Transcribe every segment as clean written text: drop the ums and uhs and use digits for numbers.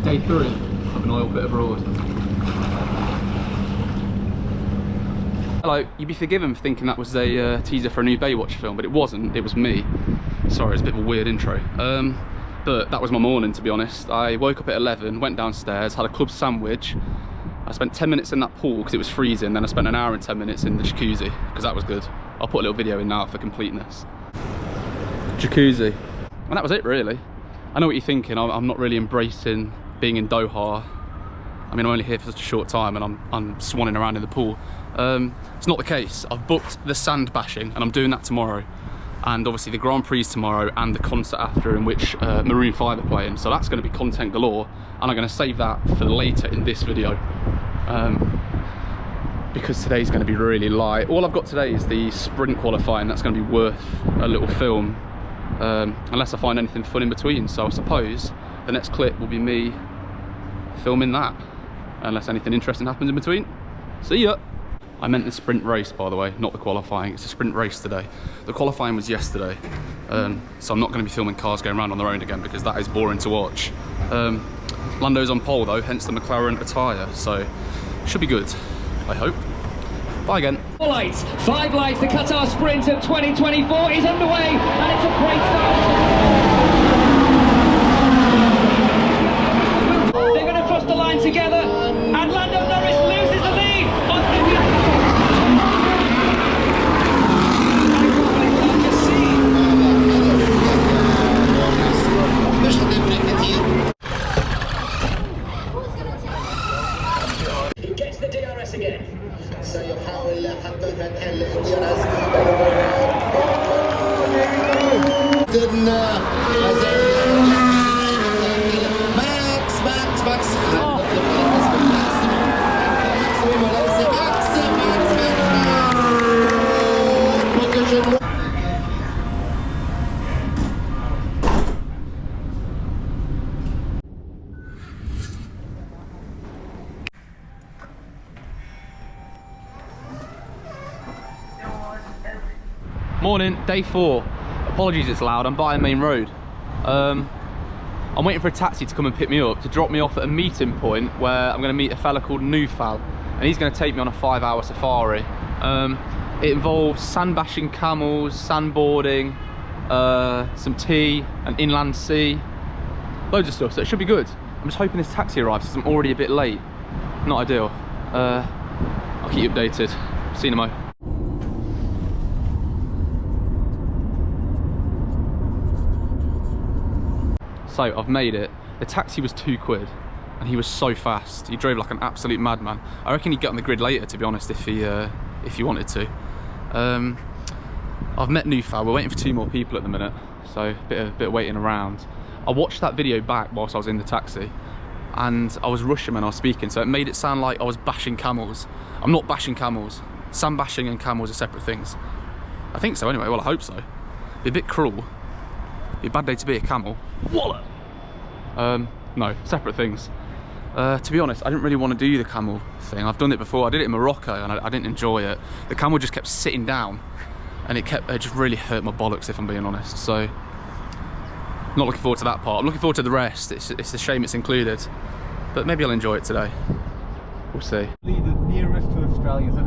Day 3 of an oil pit abroad. Hello, you'd be forgiven for thinking that was a teaser for a new Baywatch film, but it wasn't, it was me. Sorry, it's a bit of a weird intro. But that was my morning, to be honest. I woke up at 11, went downstairs, had a club sandwich. I spent 10 minutes in that pool because it was freezing, then I spent an hour and 10 minutes in the jacuzzi, because that was good. I'll put a little video in now for completeness. Jacuzzi. And that was it, really. I know what you're thinking, I'm not really embracing being in Doha. I mean, I'm only here for such a short time and I'm swanning around in the pool. It's not the case. I've booked the sand bashing and I'm doing that tomorrow. And obviously the Grand Prix tomorrow and the concert after, in which Maroon 5 are playing. So that's going to be content galore, and I'm going to save that for later in this video. Because today's going to be really light. All I've got today is the sprint qualifying. That's going to be worth a little film. Unless I find anything fun in between. So I suppose the next clip will be me filming that. Unless anything interesting happens in between. See ya! I meant the sprint race, by the way, not the qualifying. It's a sprint race today. The qualifying was yesterday, so I'm not going to be filming cars going around on their own again because that is boring to watch. Lando's on pole though, hence the McLaren attire, so should be good, I hope. Bye again. 5 lights, the Qatar Sprint of 2024 is underway, and it's a great start. They're going to cross the line together, and Lando Norris loses the lead. He gets the DRS again. سيحاول حق فتح الدرس ماكس Morning, day 4. Apologies it's loud, I'm by a main road. I'm waiting for a taxi to come and pick me up, to drop me off at a meeting point where I'm going to meet a fella called Lusail, and he's going to take me on a 5-hour safari. It involves sand bashing camels, sandboarding, some tea, an inland sea, loads of stuff, so it should be good. I'm just hoping this taxi arrives because I'm already a bit late. Not ideal. I'll keep you updated. See you in a mo. So I've made it. The taxi was £2 and he was so fast. He drove like an absolute madman. I reckon he'd get on the grid later, to be honest, if he wanted to. I've met Nufal. We're waiting for 2 more people at the minute, so a bit of waiting around. I watched that video back whilst I was in the taxi, and I was rushing when I was speaking, so it made it sound like I was bashing camels. I'm not bashing camels. Sand bashing and camels are separate things. I think so anyway. Well, I hope so. It'd be a bit cruel. Be a bad day to be a camel. Wallop! No, separate things. To be honest, I didn't really want to do the camel thing. I've done it before. I did it in Morocco and I didn't enjoy it. The camel just kept sitting down and it just really hurt my bollocks, if I'm being honest. So, not looking forward to that part. I'm looking forward to the rest. It's a shame it's included, but maybe I'll enjoy it today. We'll see. The nearest to Australia, so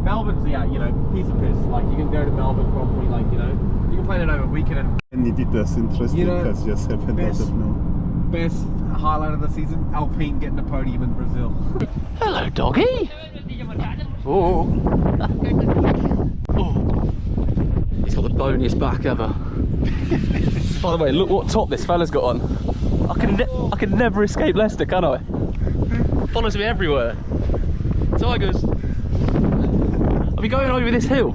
Melbourne's, yeah, you know, piece of piss. Like, you can go to Melbourne Grand Prix, like, you know, you can plan it over a weekend. And it is interesting, You know, has just happened out of nowhere. Best highlight of the season, Alpine getting a podium in Brazil. Hello, doggy. Oh. Oh. He's got the boniest back ever. By the way, look what top this fella's got on. I can never escape Leicester, can I? Follows me everywhere. Tigers. Are we going over this hill?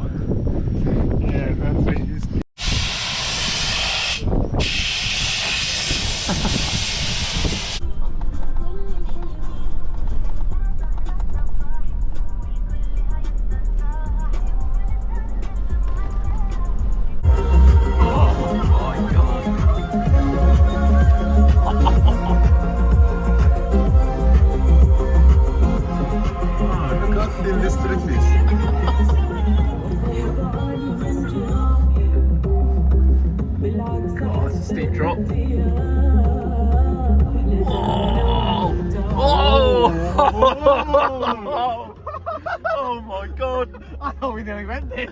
Yeah, that's what it is. Steep drop. Oh. Oh! Oh my god! I thought we nearly went there.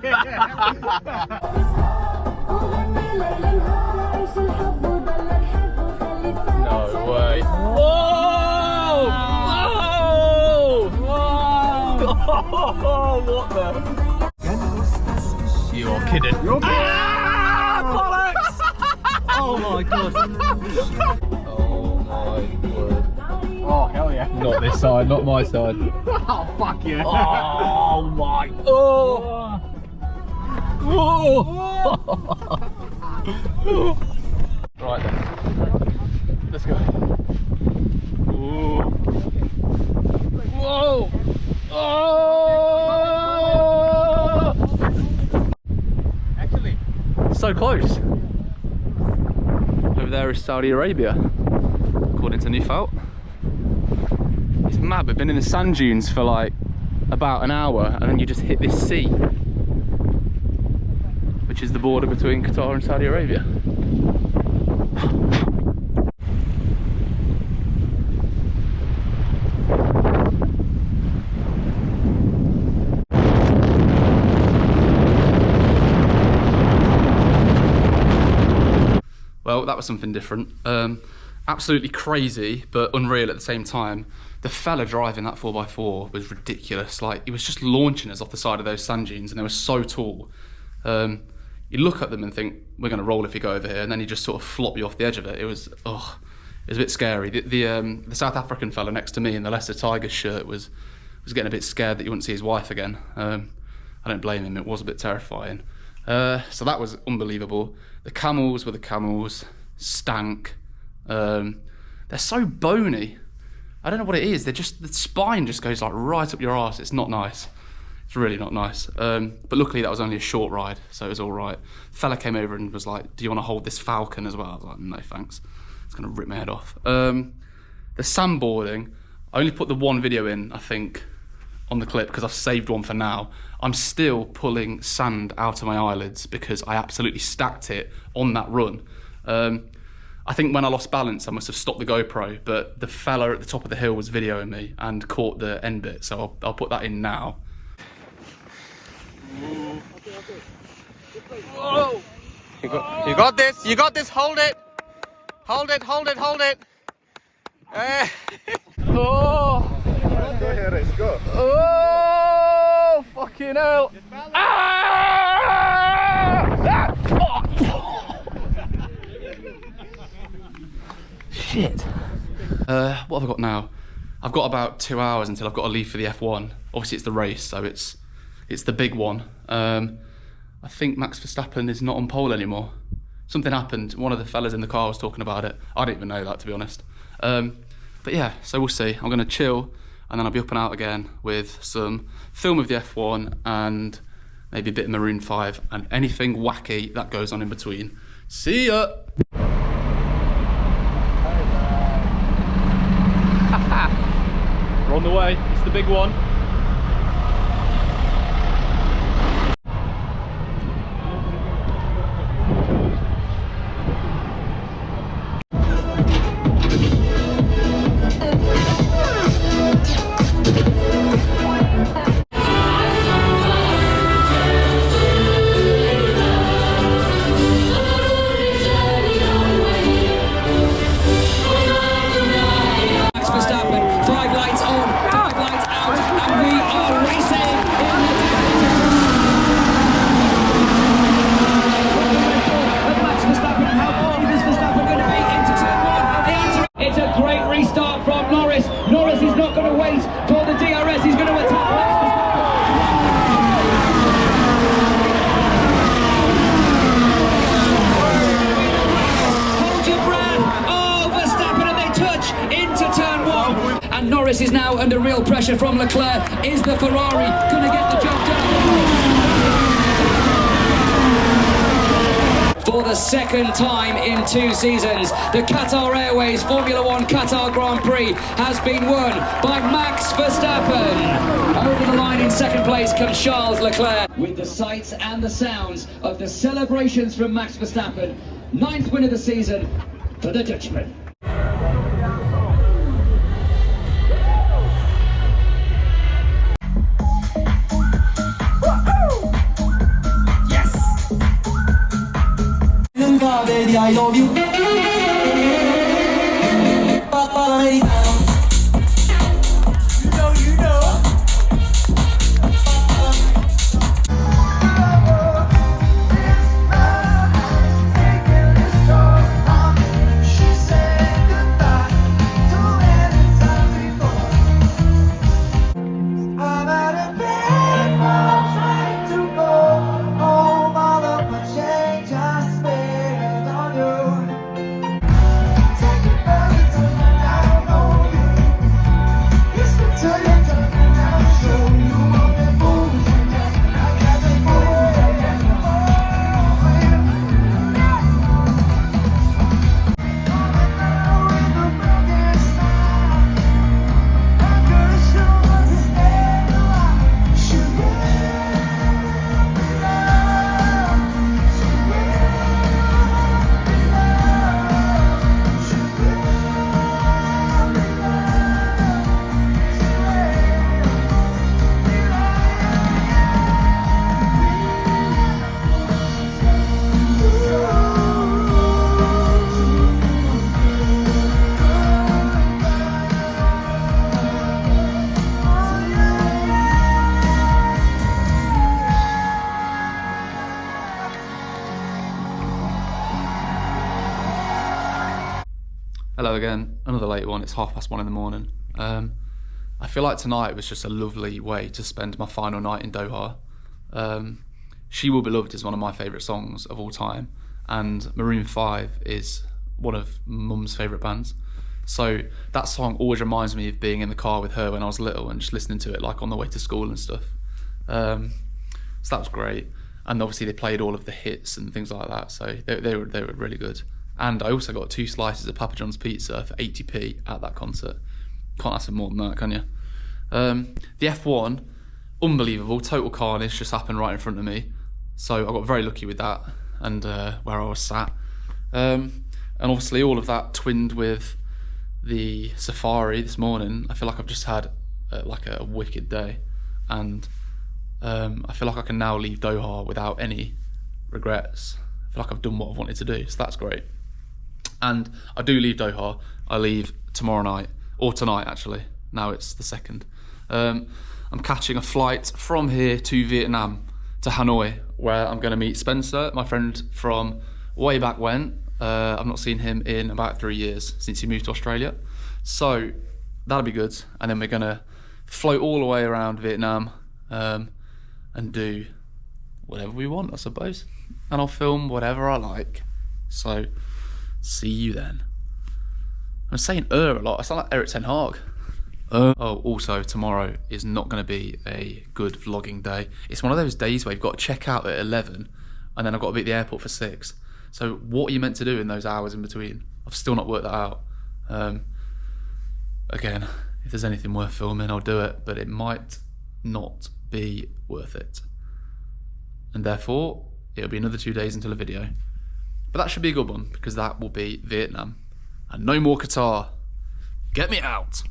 No way. Whoa! Whoa! Whoa! What the? You are kidding. Ah! Bollocks! Oh my god. Oh my word. Oh hell yeah. Not this side, not my side. Oh fuck yeah. Oh my. Oh. Oh. Right then. Let's go. Ooh. Whoa. Oh. Actually. So close. Over there is Saudi Arabia, according to Lusail. It's mad, we've been in the sand dunes for like about an hour and then you just hit this sea, which is the border between Qatar and Saudi Arabia. Well, that was something different. Absolutely crazy, but unreal at the same time. The fella driving that 4x4 was ridiculous. Like, he was just launching us off the side of those sand dunes, and they were so tall. You look at them and think, we're going to roll if you go over here, and then he just sort of flop you off the edge of it. It was, oh, it was a bit scary. The South African fella next to me in the Leicester Tigers shirt was getting a bit scared that he wouldn't see his wife again. I don't blame him, it was a bit terrifying. So that was unbelievable. The camels were the camels, stank. They're so bony. I don't know what it is. They're just, the spine just goes like right up your arse. It's not nice. It's really not nice. But luckily that was only a short ride, so it was all right. The fella came over and was like, do you want to hold this falcon as well? I was like, no thanks. It's gonna rip my head off. The sandboarding, I only put the one video in, I think, on the clip because I've saved one for now. I'm still pulling sand out of my eyelids because I absolutely stacked it on that run. I think when I lost balance, I must have stopped the GoPro, but the fella at the top of the hill was videoing me and caught the end bit, so I'll put that in now. Whoa. You got this, hold it. Hold it. Oh. Go here, Rex, go. Oh, fucking hell. Shit. What have I got now? I've got about 2 hours until I've got to leave for the F1. Obviously it's the race, so it's the big one. I think Max Verstappen is not on pole anymore. Something happened. One of the fellas in the car was talking about it. I didn't even know that, to be honest. But yeah, so we'll see. I'm gonna chill and then I'll be up and out again with some film of the F1 and maybe a bit of Maroon 5 and anything wacky that goes on in between. See ya! We're on the way, it's the big one. Norris is now under real pressure from Leclerc. Is the Ferrari going to get the job done? For the second time in 2 seasons, the Qatar Airways Formula One Qatar Grand Prix has been won by Max Verstappen. Over the line in second place comes Charles Leclerc. With the sights and the sounds of the celebrations from Max Verstappen, 9th win of the season for the Dutchman. lady, I love you. Papa americano. You know. Hello again, another late one. It's 1:30 in the morning. I feel like tonight was just a lovely way to spend my final night in Doha. She Will Be Loved is one of my favourite songs of all time, and Maroon 5 is one of Mum's favourite bands. So that song always reminds me of being in the car with her when I was little and just listening to it like on the way to school and stuff. So that was great. And obviously they played all of the hits and things like that, so they were really good. And I also got 2 slices of Papa John's pizza for 80p at that concert. Can't ask for more than that, can you? The F1, unbelievable, total carnage just happened right in front of me. So I got very lucky with that and where I was sat. And obviously all of that twinned with the safari this morning. I feel like I've just had like a wicked day. And I feel like I can now leave Doha without any regrets. I feel like I've done what I've wanted to do, so that's great. And I do leave Doha. I leave tomorrow night, or tonight actually. Now it's the 2nd. I'm catching a flight from here to Vietnam, to Hanoi, where I'm going to meet Spencer, my friend from way back when. I've not seen him in about 3 years since he moved to Australia. So that'll be good. And then we're going to float all the way around Vietnam and do whatever we want, I suppose. And I'll film whatever I like. So see you then. I'm saying a lot. I sound like Eric Ten Hag. Oh, also tomorrow is not going to be a good vlogging day. It's one of those days where you've got to check out at 11 and then I've got to be at the airport for 6. So what are you meant to do in those hours in between? I've still not worked that out. Again, if there's anything worth filming, I'll do it, but it might not be worth it. And therefore, it'll be another 2 days until a video. But that should be a good one, because that will be Vietnam. And no more Qatar. Get me out.